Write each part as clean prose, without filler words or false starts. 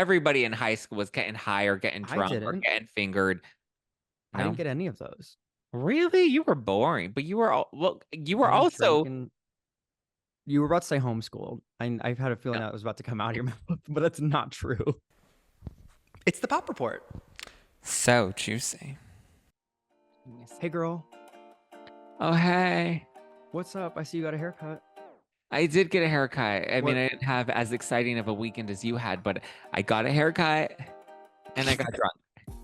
Everybody in high school was getting high or getting I drunk or didn't. getting fingered. I didn't No, get any of those. really, you were boring, but you were I was also drinking. You were about to say homeschooled. I've had a feeling no. that was about to come out of your mouth, but that's not true. It's the Pop Report. So juicy. Hey, girl. Oh, hey. What's up? I see you got a haircut. I did get a haircut. I mean, What? I didn't have as exciting of a weekend as you had, but I got a haircut and I got drunk.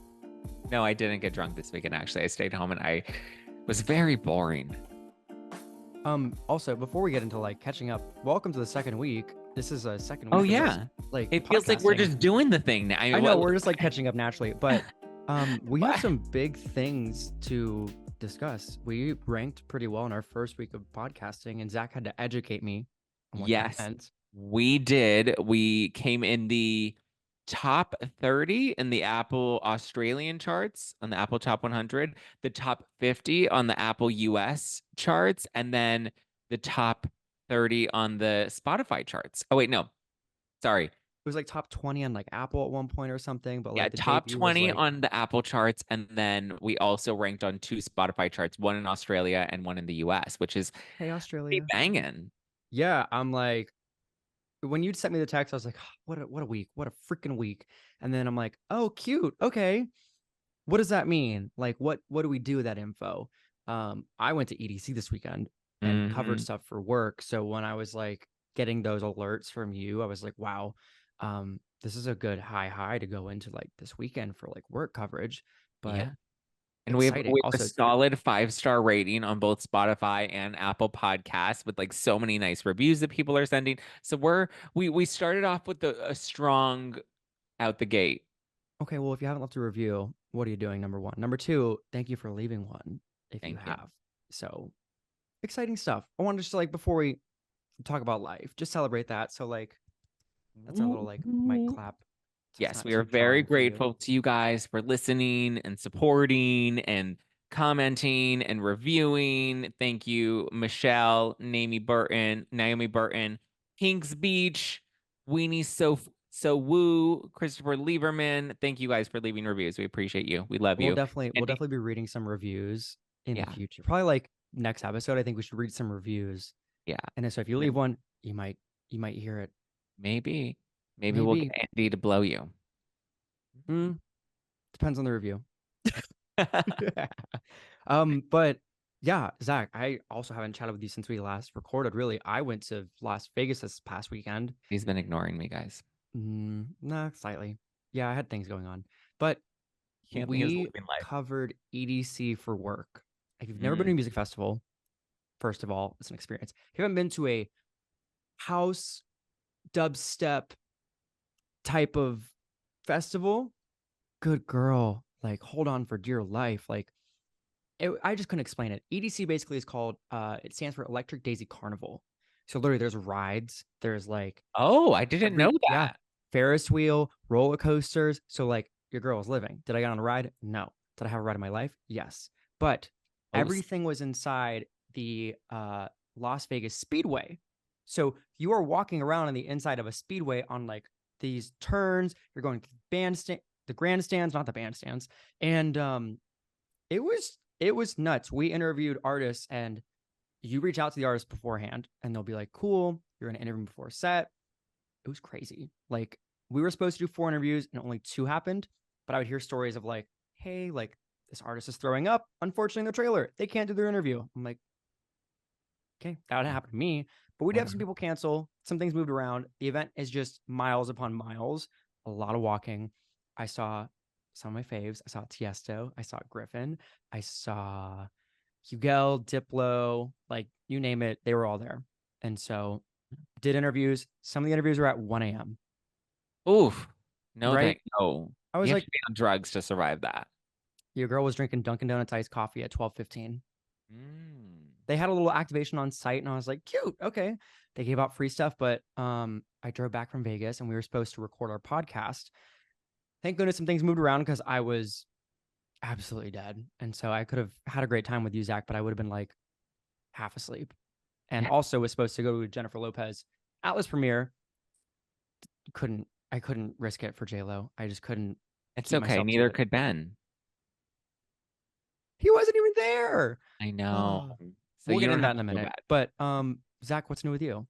No, I didn't get drunk this weekend, actually. I stayed home and I was very boring. Also, before we get into like catching up, welcome to the second week. This is a second Oh, week of us yeah. like It feels like we're podcasting. just doing the thing now. I know we're just like catching up naturally, but we have What? some big things to discuss. We ranked pretty well in our first week of podcasting, and Zach had to educate me on what that Yes, meant. we did. We came in the top 30 in the Apple Australian charts on the Apple Top 100, the top 50 on the Apple US charts, and then the top 30 on the Spotify charts. Oh, wait, no. Sorry. It was like top 20 on like Apple at one point or something, but Yeah, like the top debut was 20 like, on the Apple charts. And then we also ranked on two Spotify charts, one in Australia and one in the US, which is hey, pretty Australia. banging. Yeah, I'm like, when you sent me the text, I was like, what a week, what a freaking week. And then I'm like, oh, cute. Okay. What does that mean? Like, what do we do with that info? I went to EDC this weekend and covered Hmm. stuff for work. So when I was like getting those alerts from you, I was like, wow, this is a good high to go into like this weekend for like work coverage, but Yeah. And we have exciting. we have a Also, solid 5-star rating on both Spotify and Apple Podcasts with like so many nice reviews that people are sending. So we started off with a strong out the gate. okay, well, if you haven't left a review, what are you doing? Number one. Number two, thank you for leaving one if you Thank you. have. So exciting stuff. I wanted to just like before we talk about life, just celebrate that. So like that's our little like mic clap. So it's Yes, not we are too very jarring for you. grateful to you guys for listening and supporting and commenting and reviewing. Thank you, Michelle, Naomi Burton, Hinks Beach, Weenie So Woo, Christopher Lieberman. Thank you guys for leaving reviews. We appreciate you. We love We'll you. definitely we'll And definitely be reading some reviews in the yeah, future. Probably like next episode. I think we should read some reviews. yeah. And so if you leave one, you might hear it. Maybe, maybe we'll get Maybe. Andy to blow you. Mm, depends on the review. But yeah, Zach, I also haven't chatted with you since we last recorded. Really, I went to Las Vegas this past weekend. He's been ignoring me, guys. Nah, slightly. Yeah, I had things going on, but Can't think he's we living life. covered EDC for work. If you've never been to Mm. a music festival, first of all, it's an experience. If you haven't been to a house dubstep type of festival, good girl. Like, hold on for dear life. Like, I just couldn't explain it. EDC basically is called, it stands for Electric Daisy Carnival. So literally, there's rides. There's like Oh, I didn't know yeah, that. Ferris wheel, roller coasters. So like, your girl was living. Did I get on a ride? No. Did I have a ride in my life? Yes. But Oh, everything was inside the Las Vegas Speedway. So you are walking around on the inside of a speedway on like these turns. You're going to the grandstands, not the bandstands, and it was nuts. We interviewed artists, and you reach out to the artist beforehand, and they'll be like, "Cool, you're gonna interview before a set." It was crazy. Like we were supposed to do 4 interviews, and only 2 happened. But I would hear stories of like, "Hey, like this artist is throwing up. Unfortunately, in the trailer, they can't do their interview." I'm like, "Okay, that would happen to me." But we'd have some people cancel. Some things moved around. The event is just miles upon miles. A lot of walking. I saw some of my faves. I saw Tiesto. I saw Griffin. I saw Hugel, Diplo, like you name it, they were all there. And so did interviews. Some of the interviews were at 1 a.m. oof. No, Right? no. I You was have to like, be on drugs to survive that. your girl was drinking Dunkin' Donuts iced coffee at 12:15. Mm. They had a little activation on site, and I was like, cute, okay. They gave out free stuff, but I drove back from Vegas and we were supposed to record our podcast. Thank goodness some things moved around because I was absolutely dead. And so I could have had a great time with you, Zach, but I would have been like half asleep. And also was supposed to go to Jennifer Lopez Atlas premiere. Couldn't I couldn't risk it for JLo. I just couldn't It's keep okay. myself to Neither it. could Ben. He wasn't even there. I know. Oh, So we'll you get don't into that have in to a feel minute. bad. But Zach, what's new with you?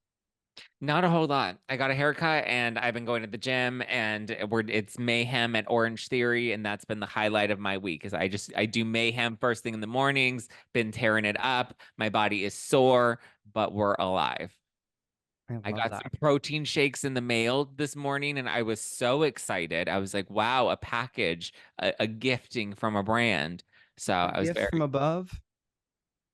Not a whole lot. I got a haircut and I've been going to the gym and it's mayhem at Orange Theory and that's been the highlight of my week is I do mayhem first thing in the mornings, been tearing it up. My body is sore, but we're alive. I I love got some that. protein shakes in the mail this morning and I was so excited. I was like, wow, a package, a gifting from a brand. So A I was gift from very above.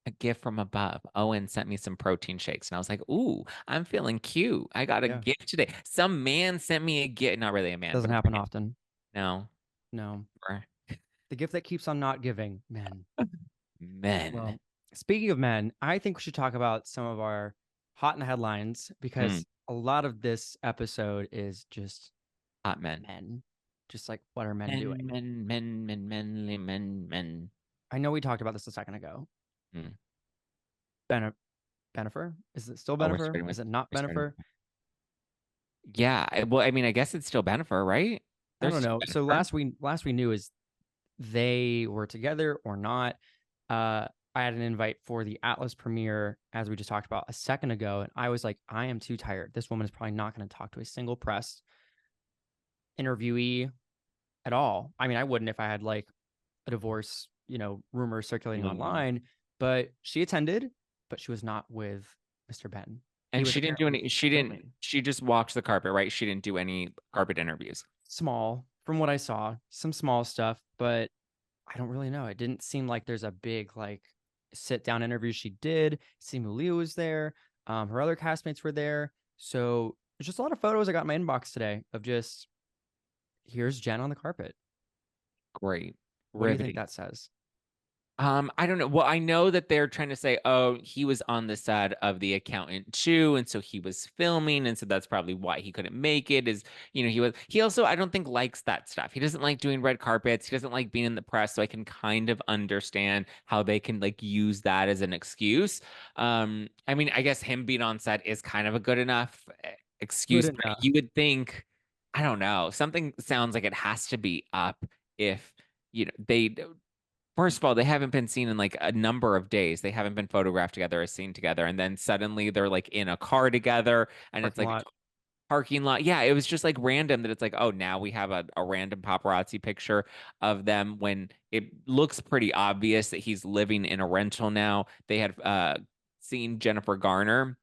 a gift from above. Owen sent me some protein shakes, and I was like, "Ooh, I'm feeling cute. I got a Yeah, gift today." Some man sent me a gift. Not really a man, doesn't but a happen brand. often. No, No, or the gift that keeps on not giving, men. men. Well, speaking of men, I think we should talk about some of our hot in the headlines Hmm. because a lot of this episode is just Hot men. men, just like what are men Men, doing? men, men, men, menly men, men. I know we talked about this a second ago. Hmm. Ben Benifer? Is it still Oh, we're Benifer? starting with Is it not we're starting Benifer? with. Yeah, well, I mean, I guess it's still Benifer, right? I There's don't still know. So Benifer. last we knew is they were together or not. I had an invite for the Atlas premiere, as we just talked about a second ago, and I was like, I am too tired. This woman is probably not going to talk to a single press interviewee at all. I mean, I wouldn't if I had like a divorce, rumor circulating Mm. online, but she attended, but she was not with Mr. Ben. He And was she didn't do apparently any. She didn't. filming. She just walked the carpet, right? She didn't do any carpet interviews. Small, from what I saw, some small stuff, but I don't really know. It didn't seem like there's a big like sit down interview she did. Simu Liu was there. Her other castmates were there. So there's just a lot of photos I got in my inbox today of just here's Jen on the carpet. Great, What do you think riveting. that says? I don't know. Well, I know that they're trying to say, oh, he was on the set of The Accountant too, and so he was filming, and so that's probably why he couldn't make it. He also, I don't think likes that stuff. He doesn't like doing red carpets. He doesn't like being in the press. So I can kind of understand how they can like use that as an excuse. I mean, I guess him being on set is kind of a good enough Good excuse, but enough. you would think, I don't know, something sounds like it has to be up if they first of all, they haven't been seen in like a number of days. They haven't been photographed together or seen together. And then suddenly they're like in a car together and it's Parking like lot. a parking lot. Yeah, it was just like random that it's like, oh, now we have a random paparazzi picture of them when it looks pretty obvious that he's living in a rental now. They had seen Jennifer Garner.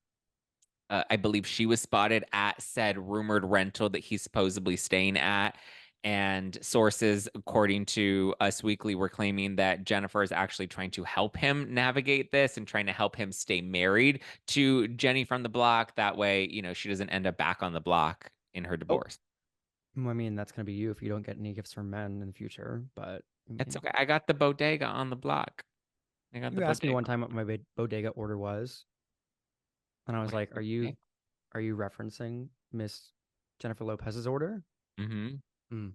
I believe she was spotted at said rumored rental that he's supposedly staying at. And sources, according to Us Weekly, were claiming that Jennifer is actually trying to help him navigate this and trying to help him stay married to Jenny from the block. That way, she doesn't end up back on the block in her Oh, divorce. I mean, that's going to be you if you don't get any gifts from men in the future. But I It's mean, okay. I got the bodega on the block. I got the you asked me bodega one on time what my bodega order was, and I the was block. like, are you referencing Miss Jennifer Lopez's order? Mm-hmm. Mm.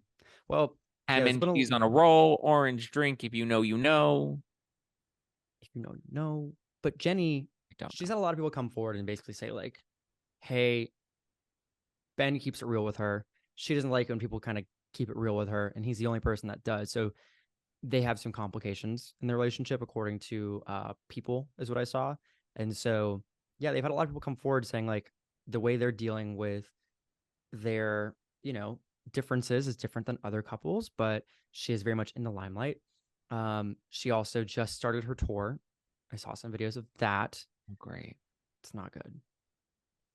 Well, yeah, Ham there's and been a cheese on a roll, orange drink. If you know, you know. no, but Jenny, I don't she's know. had a lot of people come forward and basically say like, hey, Ben keeps it real with her. She doesn't like when people kind of keep it real with her, and he's the only person that does. So they have some complications in their relationship, according to people, is what I saw. And so, yeah, they've had a lot of people come forward saying like the way they're dealing with their, differences is different than other couples, but she is very much in the limelight. She also just started her tour. I saw some videos of that. Great. It's not good.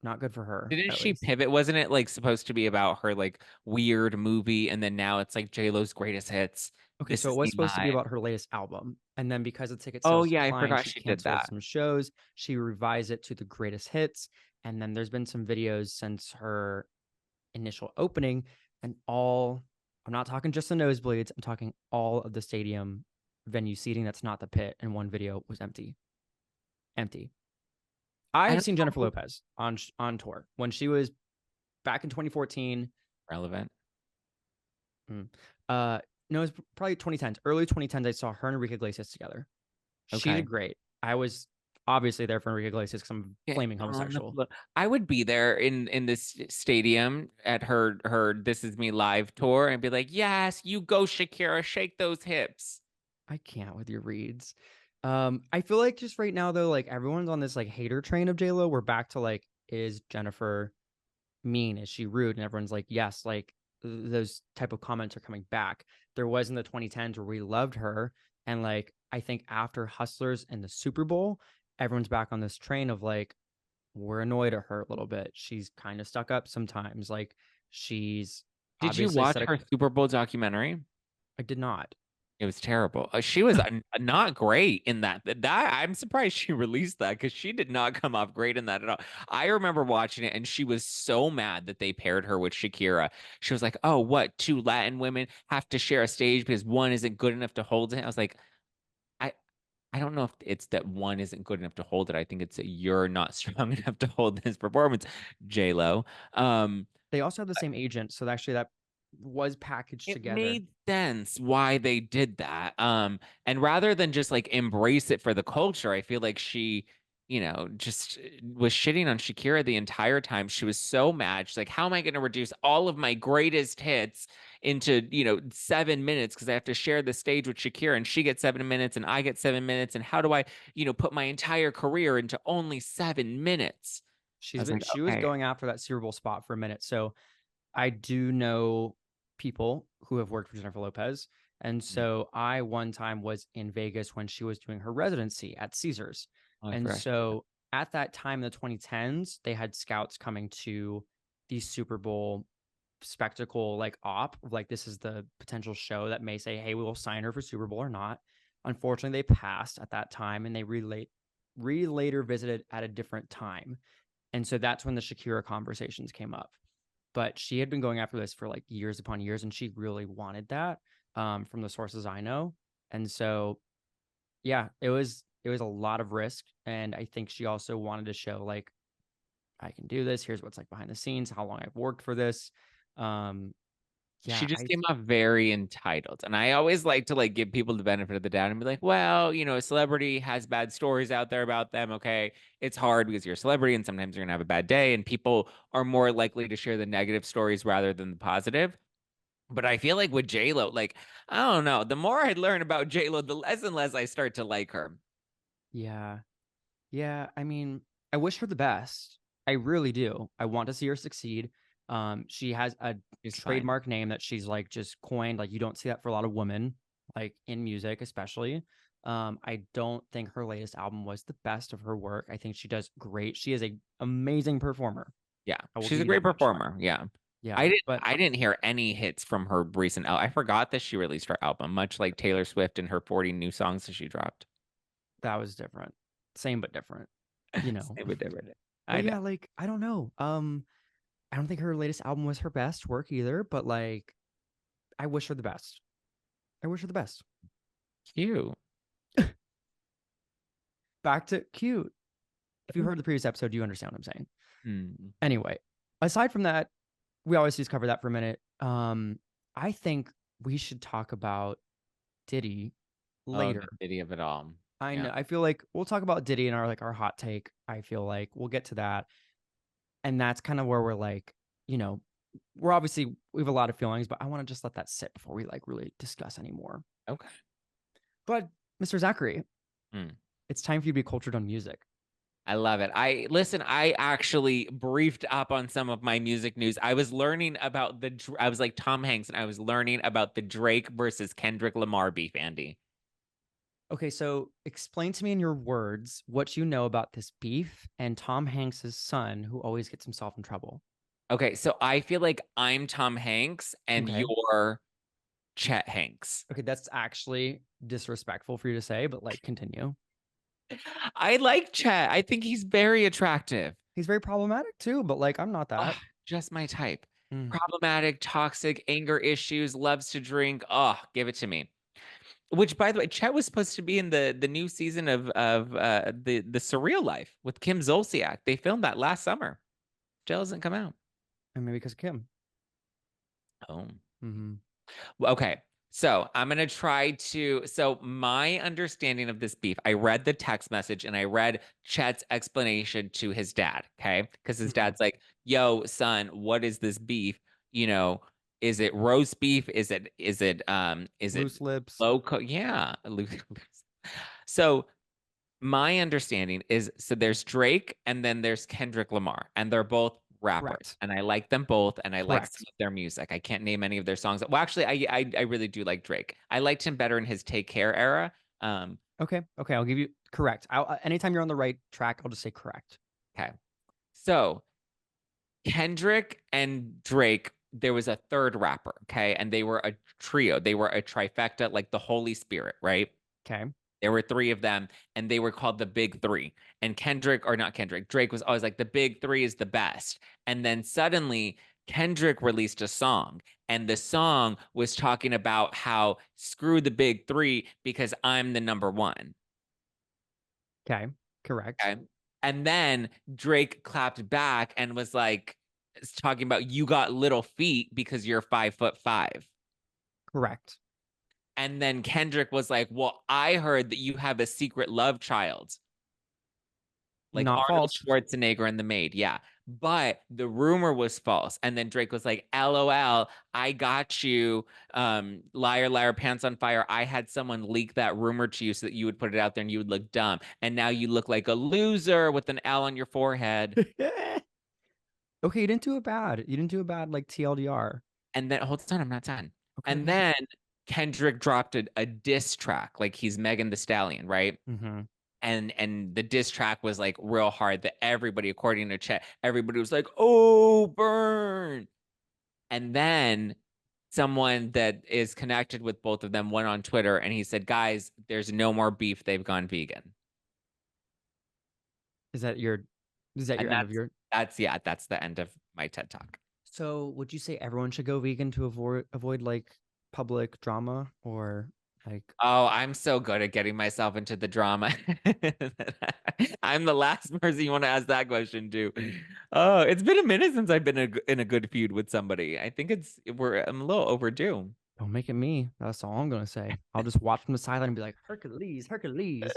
Not good for her, Didn't at she least. pivot? Wasn't it like supposed to be about her like weird movie, and then now it's like JLo's greatest hits. Okay, This so it is was the supposed to be line. about her latest album. And then because the ticket Oh sales yeah, I declined, forgot she she did canceled that. some shows. She revised it to the greatest hits. And then there's been some videos since her initial opening, and I'm not talking just the nosebleeds, I'm talking all of the stadium venue seating that's not the pit. And one video was empty. Empty. I I have don't seen Jennifer know. Lopez on tour when she was back in 2014. Relevant. Mm, uh, no, it was probably 2010s, early 2010s. I saw her and Enrique Iglesias together. She did Okay. great. I was obviously there for Enrique Iglesias because I'm Get flaming on the homosexual. floor. I would be there in this stadium at her This Is Me live tour and be like, "Yes, you go Shakira, shake those hips." I can't with your reads. I feel like just right now though, like everyone's on this like hater train of JLo. We're back to like, is Jennifer mean? Is she rude? And everyone's like, yes, like those type of comments are coming back. There was in the 2010s where we loved her. And like, I think after Hustlers and the Super Bowl, everyone's back on this train of like, we're annoyed at her a little bit. She's kind of stuck up sometimes. Like, she's Did you obviously watch said, her Super Bowl documentary? I did not. It was terrible. She was not great in that. I'm surprised she released that because she did not come off great in that at all. I remember watching it and she was so mad that they paired her with Shakira. She was like, "Oh, what? Two Latin women have to share a stage because one isn't good enough to hold it." I was like, I I don't know if it's that one isn't good enough to hold it. I think it's that you're not strong enough to hold this performance, JLo. They also have the same agent. So actually, that was packaged It together. made sense why they did that. And rather than just like embrace it for the culture, I feel like she, just was shitting on Shakira the entire time. She was so mad. She's like, how am I going to reduce all of my greatest hits into, 7 minutes because I have to share the stage with Shakira and she gets 7 minutes and I get 7 minutes. And how do I, put my entire career into only 7 minutes? I was like, She was okay. going after that Super Bowl spot for a minute. So I do know people who have worked for Jennifer Lopez. And Mm. so I one time was in Vegas when she was doing her residency at Caesars. Oh, I And forgot she did that. so at that time in the 2010s, they had scouts coming to the Super Bowl spectacle like like this is the potential show that may say, hey, we will sign her for Super Bowl or not. Unfortunately, they passed at that time and they later visited at a different time. And so that's when the Shakira conversations came up. But she had been going after this for like years upon years, and she really wanted that, from the sources I know. And so, yeah, it was a lot of risk, and I think she also wanted to show like, I can do this. Here's what's like behind the scenes, how long I've worked for this. Um, She yeah, just came off very entitled. And I always like to like give people the benefit of the doubt and be like, well, a celebrity has bad stories out there about them. Okay. It's hard because you're a celebrity and sometimes you're gonna have a bad day and people are more likely to share the negative stories rather than the positive. But I feel like with JLo, like, I don't know, the more I learn about JLo, the less and less I start to like her. yeah, yeah. I mean, I wish her the best. I really do. I want to see her succeed. She has a She's fine. trademark name that she's like just coined. Like you don't see that for a lot of women, like in music, especially. I don't think her latest album was the best of her work. I think she does great. She is a amazing performer. Yeah. I will She's give a you great that much. performer. Yeah. Yeah, I didn't but I didn't hear any hits from her recent album. I forgot that she released her album, much like Taylor Swift and her 40 new songs that she dropped. that was different. Same but different, you know. Same with different. But I know. yeah, like I don't know. I don't think her latest album was her best work either, but like I wish her the best. I wish her the best. Cute. Back to cute. If you heard the previous episode, you understand what I'm saying. Hmm. Anyway, aside from that, we always just cover that for a minute. I think we should talk about Diddy Oh, the later. city of it all. I Yeah. know. I feel like we'll talk about Diddy in our like our hot take. I feel like we'll get to that, and that's kind of where we're like, you know, we're obviously we have a lot of feelings, but I want to just let that sit before we like really discuss anymore. Okay. But Mr. Zachary, Hmm. it's time for you to be cultured on music. I love it. I actually briefed up on some of my music news. I was learning about I was like Tom Hanks and I was learning about the Drake versus Kendrick Lamar beef, Andy. Okay, so explain to me in your words what you know about this beef and Tom Hanks's son who always gets himself in trouble. Okay, so I feel like I'm Tom Hanks and Okay. you're Chet Hanks. Okay, that's actually disrespectful for you to say, but like continue. I like Chet. I think he's very attractive. He's very problematic too, but like I'm not Oh, that. just my type. Mm. Problematic, toxic, anger issues, loves to drink. Oh, give it to me. Which, by the way, Chet was supposed to be in the new season of the Surreal Life with Kim Zolciak. They filmed that last summer. Still hasn't come out. And maybe because of Kim. Oh, Hmm. well, okay. So I'm gonna try to. So my understanding of this beef, I read the text message and I read Chet's explanation to his dad. Okay, because his Mhm. dad's like, "Yo, son, what is this beef? You know, is it roast beef? Is it Loose lips. loco? Yeah, so my understanding is so there's Drake and then there's Kendrick Lamar, and they're both rappers, Correct. and I like them both, and I like some Correct. of their music. I can't name any of their songs. Well, actually, I really do like Drake. I liked him better in his Take Care era. Um, Okay. Okay. I'll give you correct. Anytime you're on the right track, I'll just say correct. okay. So Kendrick and Drake, there was a third rapper, okay, and they were a trio. They were a trifecta, like the Holy Spirit, right? Okay. There were three of them, and they were called the Big Three. And Kendrick, or not Kendrick, Drake was always like, the Big Three is the best. And then suddenly, Kendrick released a song, and the song was talking about how screw the Big Three because I'm the number one. Okay. Correct. Okay. And then Drake clapped back and was like, talking about you got little feet because you're 5'5". Correct. And then Kendrick was like, well, I heard that you have a secret love child, like Not Arnold false. Schwarzenegger in The Maid. Yeah. But the rumor was false. And then Drake was like, LOL, I got you. Liar, liar, pants on fire. I had someone leak that rumor to you so that you would put it out there and you would look dumb. And now you look like a loser with an L on your forehead. Okay, you didn't do it bad. You didn't do it bad like TLDR. And then, hold on, I'm not done. Okay, And okay. then Kendrick dropped a diss track, like he's Megan the Stallion, right? Mm-hmm. And the diss track was like real hard that everybody, according to Chet, everybody was like, "Oh, burn!" And then someone that is connected with both of them went on Twitter and he said, "Guys, there's no more beef. They've gone vegan." Is that your is that And your end of your that's yeah, that's the end of my TED Talk. So would you say everyone should go vegan to avoid like public drama or like Oh, I'm so good at getting myself into the drama. I'm the last person you want to ask that question to. Oh, it's been a minute since I've been in a good feud with somebody. I think I'm a little overdue. don't make it me. That's all I'm gonna say. I'll just watch from the sideline and be like, Hercules, Hercules.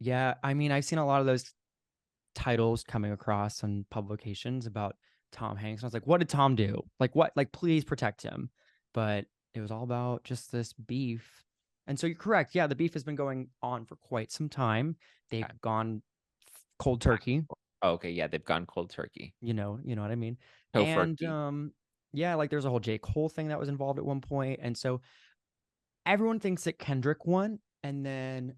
Yeah, I mean, I've seen a lot of those titles coming across on publications about Tom Hanks. And I was like, what did Tom do? Like what? Like, please protect him. But it was all about just this beef. And so you're correct. Yeah, the beef has been going on for quite some time. They've Okay. gone cold turkey. Oh, okay, yeah, they've gone cold turkey. You know what I mean? And Tofurkey. yeah, like there's a whole J. Cole thing that was involved at one point. And so everyone thinks that Kendrick won. And then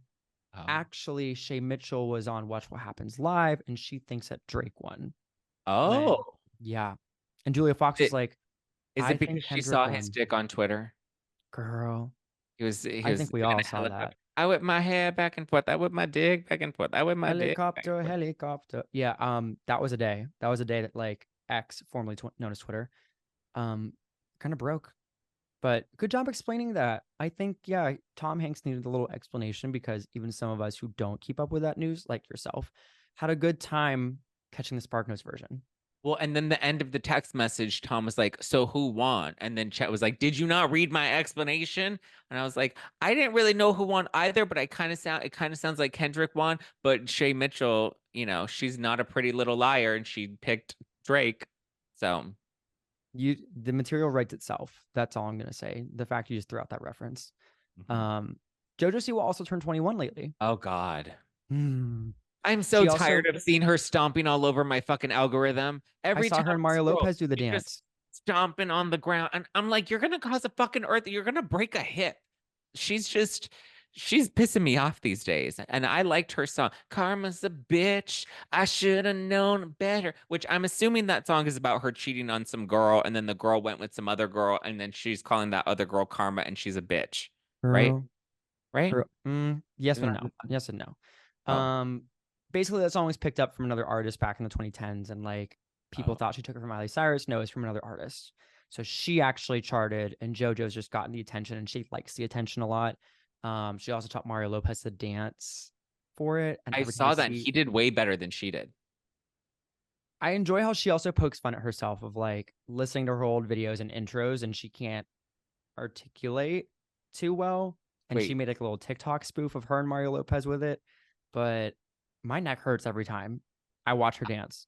Oh. actually Shay Mitchell was on Watch What Happens Live and she thinks that Drake won. When Oh. yeah. And Julia Fox was It, like, is I it because think she Kendrick saw his won. dick on Twitter? Girl, He I was think we doing all a saw helicopter. that. I whip my hair back and forth. I whip my dick back and forth. I whip my dick back and Helicopter, forth. helicopter. Yeah, that was a day. That was a day that like X, formerly known as Twitter, um, kind of broke. But good job explaining that. I think, yeah, Tom Hanks needed a little explanation because even some of us who don't keep up with that news, like yourself, had a good time catching the SparkNotes version. Well, and then the end of the text message, Tom was like, "So who won?" And then Chet was like, "Did you not read my explanation?" And I was like, "I didn't really know who won either, but it kind of sounds like Kendrick won, but Shay Mitchell, she's not a pretty little liar, and she picked Drake." So, The material writes itself. That's all I'm gonna say. The fact you just threw out that reference. mhm. Um, Jojo Siwa also turned 21 lately. Oh God. Hmm. I'm so She tired also, of seeing her stomping all over my fucking algorithm. I Every saw time her and I Mario scroll, Lopez do the she's just dance. stomping on the ground. And I'm like, you're gonna cause a fucking earth, you're gonna break a hip. She's just she's pissing me off these days. And I liked her song. Karma's a bitch. I should have known better. Which I'm assuming that song is about her cheating on some girl, and then the girl went with some other girl, and then she's calling that other girl Karma, and she's a bitch. Right? Girl, Right? girl. Yes Isn't and that the no. song? Yes and no. Oh, Basically that song was picked up from another artist back in the 2010s, and like people oh. thought she took it from Miley Cyrus. No, it's from another artist. So she actually charted, and JoJo's just gotten the attention, and she likes the attention a lot. She also taught Mario Lopez to dance for it, and I every time I saw that and see, he did way better than she did. I enjoy how she also pokes fun at herself of like listening to her old videos and intros, and she can't. articulate too well. And she Wait, made like a little TikTok spoof of her and Mario Lopez with it. But my neck hurts every time I watch her dance.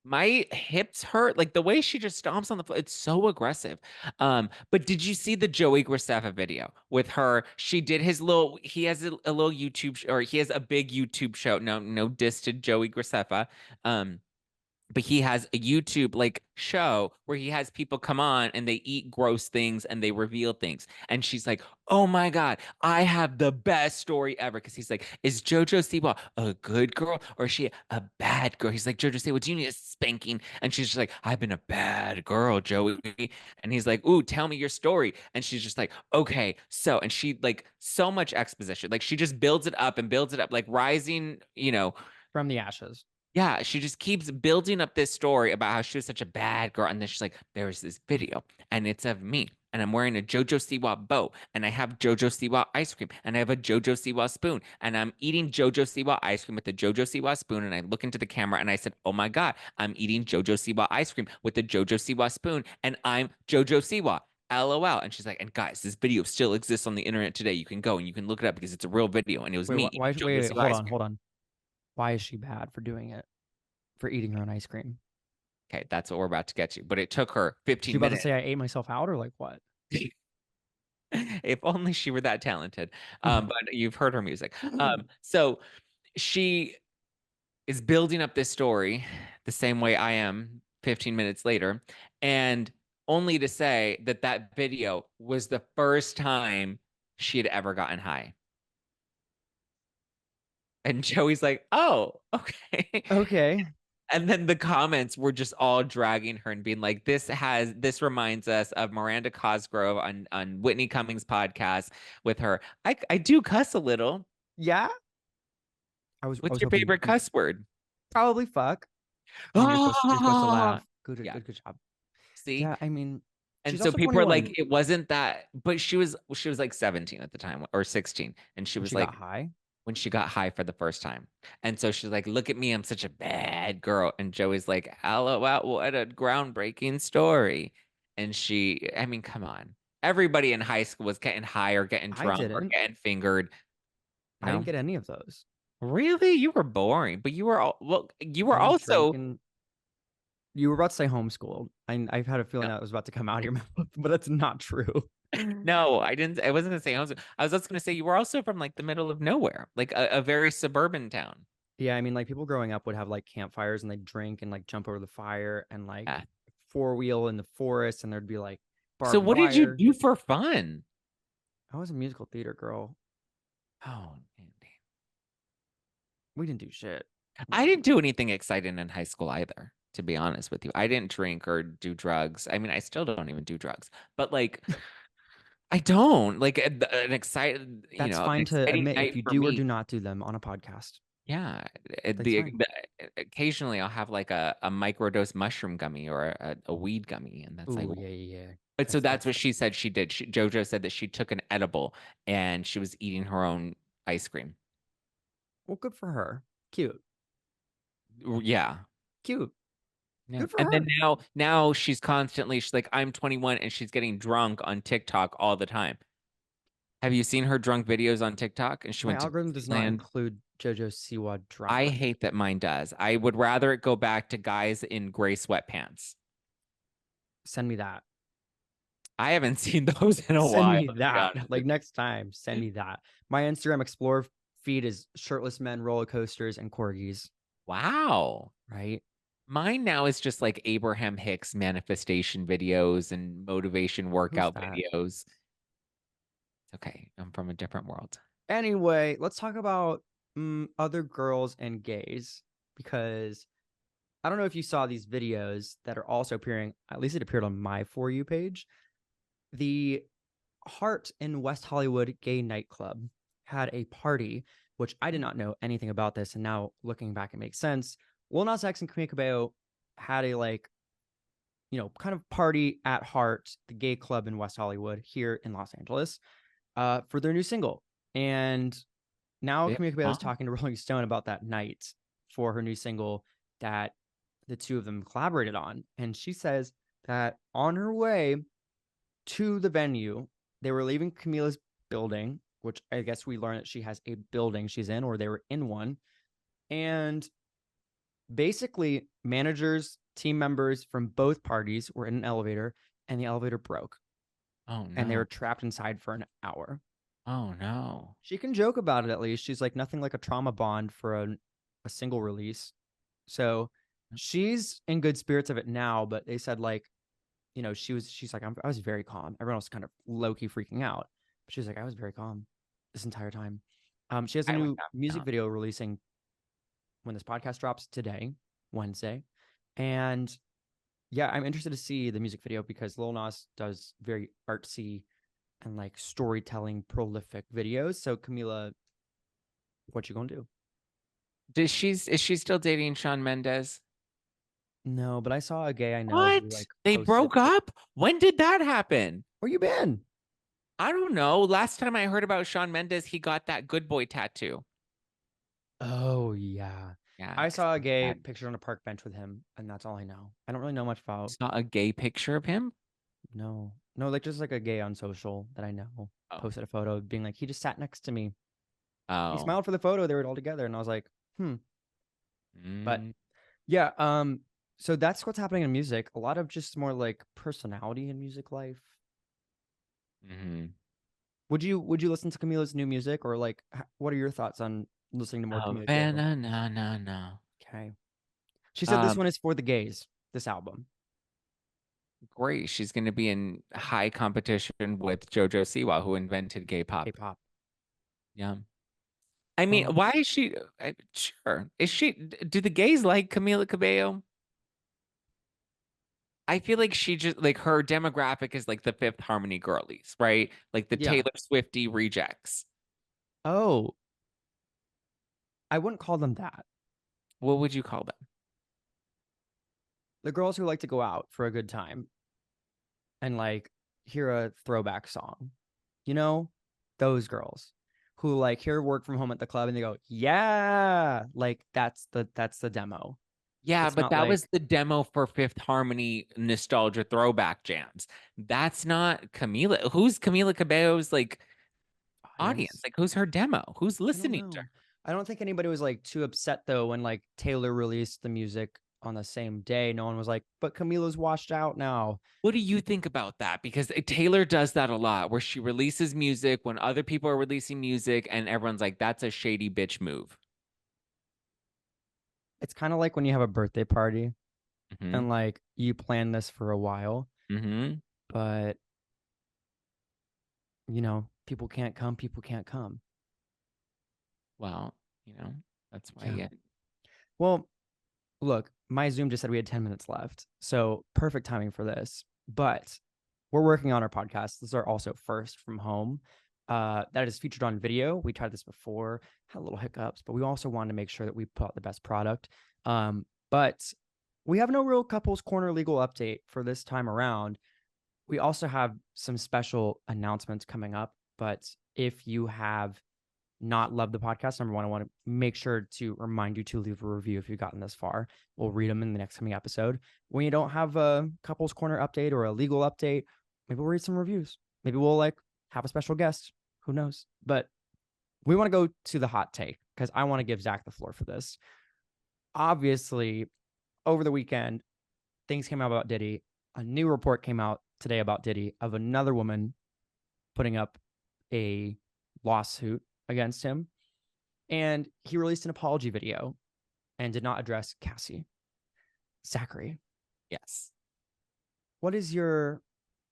my hips hurt. Like the way she just stomps on the floor. It's so aggressive. But did you see the Joey Graceffa video with her? She did his little, he has a little or he has a big YouTube show. No, no diss to Joey Graceffa. Um, but he has a YouTube like show where he has people come on and they eat gross things and they reveal things. And she's like, "Oh my God, I have the best story ever." Because he's like, "Is JoJo Siwa a good girl or is she a bad girl?" He's like, "JoJo Siwa, do you need a spanking?" And she's just like, "I've been a bad girl, Joey." And he's like, "Ooh, tell me your story." And she's just like, "Okay, so," and she like so much exposition. Like she just builds it up and builds it up, like rising, From the ashes. yeah, she just keeps building up this story about how she was such a bad girl. And then she's like, there's this video, and it's of me. And I'm wearing a Jojo Siwa bow, and I have Jojo Siwa ice cream, and I have a Jojo Siwa spoon, and I'm eating Jojo Siwa ice cream with the Jojo Siwa spoon. And I look into the camera and I said, "Oh my God, I'm eating Jojo Siwa ice cream with the Jojo Siwa spoon, and I'm Jojo Siwa." LOL. And she's like, "And guys, this video still exists on the internet today. You can go and you can look it up because it's a real video. And it was Wait, me why? eating Jojo Wait, Siwa ice cream." hold on. Why is she bad for doing it? For eating her own ice cream? Okay, that's what we're about to get to. But it took her She 15 about to minutes. say I ate myself out or like what? If only she were that talented. But you've heard her music. So she is building up this story the same way I am 15 minutes later, and only to say that that video was the first time she had ever gotten high. And Joey's like, "Oh, okay." Okay. And then the comments were just all dragging her and being like, this reminds us of Miranda Cosgrove on Whitney Cummings' podcast with her. I do cuss a little. Yeah. I What's was your hoping favorite cuss word? probably fuck. And you're supposed to Ah! laugh. Good Yeah. good job. See? Yeah, I mean, And she's so also people are like, 21 it wasn't that, but she was like 17 at the time or 16. And she when was she got like, high. when she got high for the first time. And so she's like, "Look at me, I'm such a bad girl." And Joey's like, "LOL, what a groundbreaking story." And I mean, come on. Everybody in high school was getting high or getting I drunk or didn't. getting fingered. I didn't No, get any of those. really? You were boring, but you I were didn't drink also, and you were about to say homeschooled. I've had a feeling no, that was about to come out of your mouth, but that's not true. no, I didn't. I wasn't gonna say homeschool. I was just gonna say you were also from like the middle of nowhere, like a very suburban town. Yeah, I mean, like people growing up would have like campfires and they'd drink and like jump over the fire and like Yeah. four wheel in the forest and there'd be like So barbed what did you wire. do for fun? I was a musical theater girl. Oh, man. We didn't do shit. I didn't do anything exciting in high school either, to be honest with you. I didn't drink or do drugs. I mean, I still don't even do drugs, but like, I don't like an excited, That's an fine to exciting admit if night you for do or do me. not do them on a podcast. Yeah, That's fine. occasionally I'll have like a microdose mushroom gummy or a weed gummy, and that's like, Ooh, yeah, yeah, yeah. but so that's what That's she said she did. JoJo said that she took an edible and she was eating her own ice cream. well, good for her. Cute. Yeah. Cute. Yeah. Good for And then her. now she's like, "I'm 21," and she's getting drunk on TikTok all the time. Have you seen her drunk videos on TikTok? And she My went to algorithm does not Disneyland. include JoJo Siwa I drunk. hate that mine does. I would rather it go back to guys in gray sweatpants. Send me that. I haven't seen those in a Send while, me to be that. honest. Like next time, send me that. My Instagram Explorer feed is shirtless men, roller coasters, and corgis. Wow. Right? Mine now is just like Abraham Hicks manifestation videos and motivation Who's workout that? videos. It's okay. I'm from a different world. Anyway, let's talk about other girls and gays because I don't know if you saw these videos that are also appearing, at least it appeared on my For You page. The Heart in West Hollywood gay nightclub had a party, which I did not know anything about this. And now looking back, it makes sense. Lil Nas X and Camila Cabello had a kind of party at Heart, the gay club in West Hollywood here in Los Angeles, for their new single. And now Yeah. Camila Cabello is Wow. talking to Rolling Stone about that night for her new single that the two of them collaborated on. And she says that on her way to the venue, They were leaving Camila's building, which I guess we learned that she has a building she's in, or they were in one. And basically, managers, team members from both parties were in an elevator, and the elevator broke, Oh and they were no. trapped inside for an hour. Oh no. She can joke about it at least. She's like, nothing like a trauma bond for a single release. So she's in good spirits of it now, but they said like, she's like, I was very calm. Everyone else kind of low key freaking out. But she's like, I was very calm this entire time. She has a I would new have music not. video releasing when this podcast drops today, Wednesday. And yeah, I'm interested to see the music video because Lil Nas does very artsy and like storytelling prolific videos. So Camila, what you gonna do? Is she still dating Shawn Mendes? No, but I saw a gay I know who What? like They posted broke up? When did that happen? where you been? I don't know. Last time I heard about Shawn Mendes, he got that good boy tattoo. Oh yeah. Yeah, I 'cause saw a he's gay bad. picture on a park bench with him, and that's all I know. I don't really know much about Saw a gay picture of him. no. No, like just like a gay on social that I know Oh, posted a photo being like, he just sat next to me. He oh. smiled for the photo, they were all together, and I was like, hmm. But Mm, yeah, so that's what's happening in music. A lot of just more like personality in music life. hmm. Would you listen to Camila's new music or like what are your thoughts on listening to more Camila Cabello? Havana, no, no, no. Okay. She said this Um, one is for the gays, this album. Great. She's going to be in high competition with Jojo Siwa, who invented gay pop. K-pop. Yeah. I mean, Um, why is she? Sure. Is she? Do the gays like Camila Cabello? I feel like she just like her demographic is like the Fifth Harmony girlies, right? Like the yeah. Taylor Swifty rejects. Oh, I wouldn't call them that. What would you call them? The girls who like to go out for a good time and like hear a throwback song. You know, those girls who like hear work from home at the club and they go, "Yeah." Like that's the demo. Yeah, It's but not that was like the demo for Fifth Harmony nostalgia throwback jams. That's not Camila. Who's Camila Cabello's like audience? audience. Like who's her demo? Who's I don't listening to her? know. I don't think anybody was like too upset though when like Taylor released the music on the same day. No one was like, "But Camila's washed out now." What do you think about that? Because Taylor does that a lot, where she releases music when other people are releasing music, and everyone's like, "That's a shady bitch move." It's kind of like when you have a birthday party Hmm. and like you plan this for a while, Hmm. but people can't come, people can't come. Well, you know, that's why. Yeah. Yeah. Well, look, my Zoom just said we had 10 minutes left. So perfect timing for this. But we're working on our podcast. This is our also first from home. That is featured on video. We tried this before, had little hiccups, but we also wanted to make sure that we put out the best product. But we have no real couples corner legal update for this time around. We also have some special announcements coming up. But if you have not loved the podcast, number one, I want to make sure to remind you to leave a review if you've gotten this far. We'll read them in the next coming episode. When you don't have a couples corner update or a legal update, maybe we'll read some reviews. Maybe we'll like have a special guest. Who knows? But we want to go to the hot take because I want to give Zach the floor for this. Obviously, over the weekend, things came out about Diddy. A new report came out today about Diddy of another woman putting up a lawsuit against him. And he released an apology video and did not address Cassie. Zachary, Yes. what is your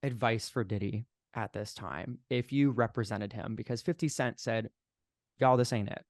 advice for Diddy at this time if you represented him? Because 50 Cent said, y'all, this ain't it.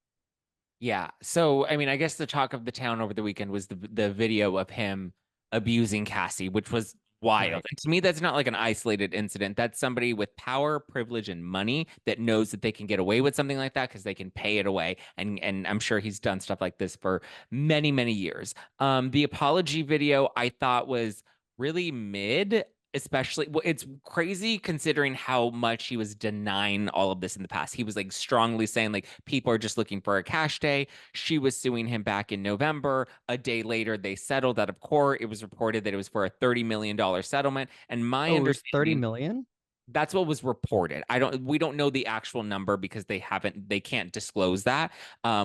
Yeah. So, I mean, I guess the talk of the town over the weekend was the video of him abusing Cassie, which was wild. Right. And to me, that's not like an isolated incident. That's somebody with power, privilege, and money that knows that they can get away with something like that because they can pay it away. And I'm sure he's done stuff like this for many, many years. The apology video I thought was really mid. Especially, well, it's crazy considering how much he was denying all of this in the past. He was like strongly saying like people are just looking for a cash day. She was suing him back in November. A day later, they settled out of court. It was reported that it was for a $30 million settlement. And my Oh, it was 30 understanding, million? That's what was reported. We don't know the actual number because they can't disclose that.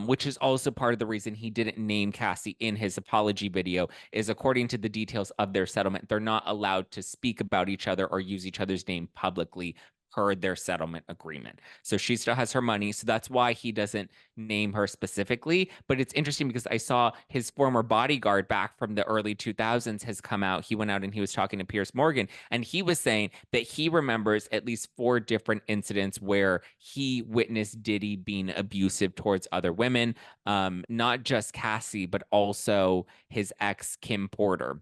Which is also part of the reason he didn't name Cassie in his apology video, is according to the details of their settlement, they're not allowed to speak about each other or use each other's name publicly per their settlement agreement. So she still has her money. So that's why he doesn't name her specifically. But it's interesting because I saw his former bodyguard back from the early 2000s has come out. He went out and he was talking to Pierce Morgan, and he was saying that he remembers at least 4 different incidents where he witnessed Diddy being abusive towards other women, not just Cassie, but also his ex, Kim Porter,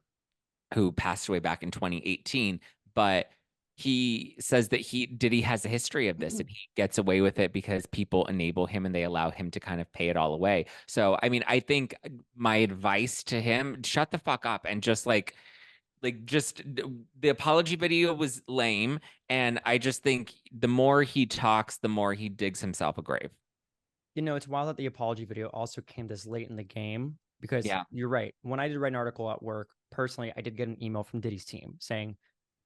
who passed away back in 2018. But he says that Diddy has a history of this and he gets away with it because people enable him and they allow him to kind of pay it all away. So, I mean, I think my advice to him, shut the fuck up and just just the apology video was lame. And I just think the more he talks, the more he digs himself a grave. It's wild that the apology video also came this late in the game because Yeah. you're right. When I did write an article at work, personally, I did get an email from Diddy's team saying,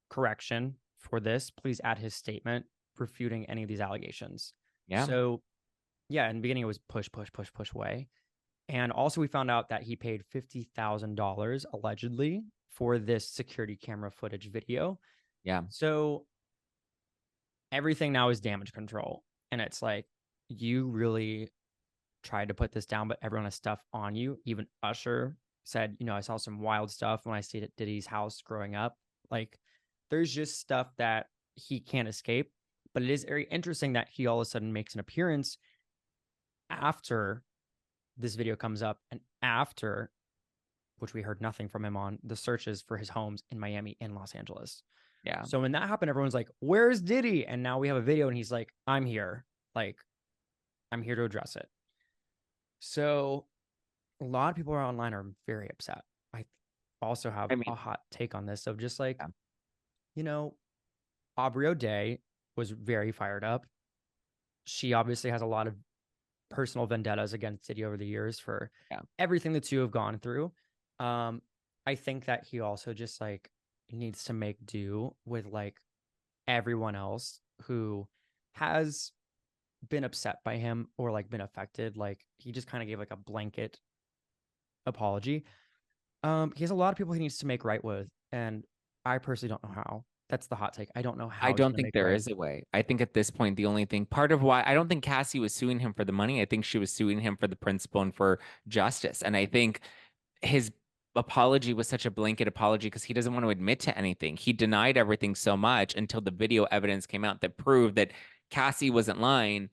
correction for this, please add his statement refuting any of these allegations. Yeah. So, yeah, in the beginning, it was push, push, push, push away. And also, we found out that he paid $50,000 allegedly for this security camera footage video. Yeah. So, everything now is damage control. And it's like, you really tried to put this down, but everyone has stuff on you. Even Usher said, I saw some wild stuff when I stayed at Diddy's house growing up. Like, there's just stuff that he can't escape. But it is very interesting that he all of a sudden makes an appearance after this video comes up and after, which we heard nothing from him on, the searches for his homes in Miami and Los Angeles. Yeah. So when that happened, everyone's like, where's Diddy? And now we have a video and he's like, I'm here. Like, I'm here to address it. So a lot of people online are very upset. I also have I mean, a hot take on this of just like, yeah. you know, Aubrey O'Day was very fired up. She obviously has a lot of personal vendettas against Diddy over the years for Yeah. everything the two have gone through. I think that he also just like needs to make do with like everyone else who has been upset by him or like been affected. Like he just kind of gave like a blanket apology. He has a lot of people he needs to make right with, and I personally don't know how. That's the hot take. I don't know I how he's don't going to think make there right. is a way. I think at this point, the only thing, part of why I don't think Cassie was suing him for the money, I think she was suing him for the principle and for justice. And I think his apology was such a blanket apology because he doesn't want to admit to anything. He denied everything so much until the video evidence came out that proved that Cassie wasn't lying.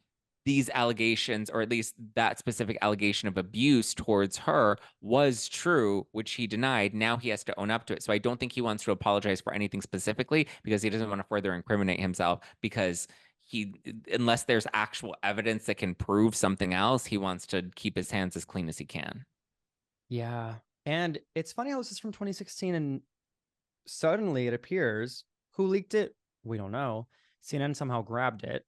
These allegations, or at least that specific allegation of abuse towards her, was true, which he denied. Now he has to own up to it. So I don't think he wants to apologize for anything specifically because he doesn't want to further incriminate himself because unless there's actual evidence that can prove something else, he wants to keep his hands as clean as he can. Yeah. And it's funny how this is from 2016 and suddenly it appears who leaked it? We don't know. CNN somehow grabbed it.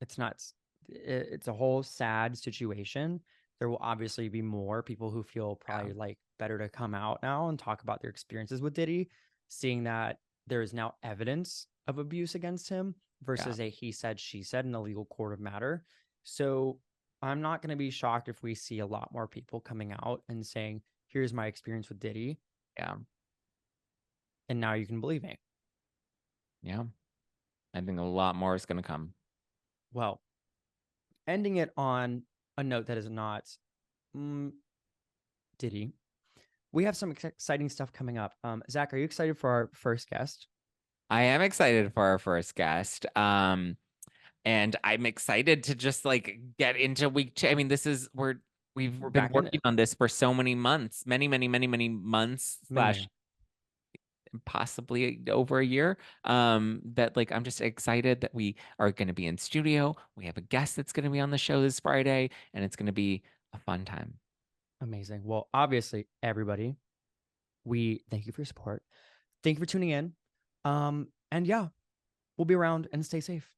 It's nuts. It's a whole sad situation. There will obviously be more people who feel Yeah. probably like better to come out now and talk about their experiences with Diddy, seeing that there is now evidence of abuse against him Yeah. versus a he said, she said in a legal court of matter. So I'm not going to be shocked if we see a lot more people coming out and saying, here's my experience with Diddy. Yeah. And now you can believe me. Yeah. I think a lot more is going to come. Well, ending it on a note that is not mm, Diddy, we have some exciting stuff coming up. Zach, are you excited for our first guest? I am excited for our first guest. And I'm excited to just like get into week two. I mean, we've We're been back in working it. on this for so many months, many months slash Many. possibly over a year. That like I'm just excited that we are going to be in studio. We have a guest that's going to be on the show this Friday, and it's going to be a fun time. Amazing. Well, obviously, everybody, we thank you for your support. Thank you for tuning in. And yeah, we'll be around and stay safe.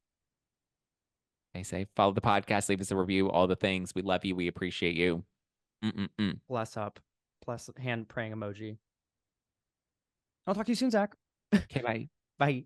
They say follow the podcast, leave us a review, all the things. We love you. We appreciate you. Mm-mm-mm. Bless up. Bless hand praying emoji. I'll talk to you soon, Zach. Okay, bye. Bye.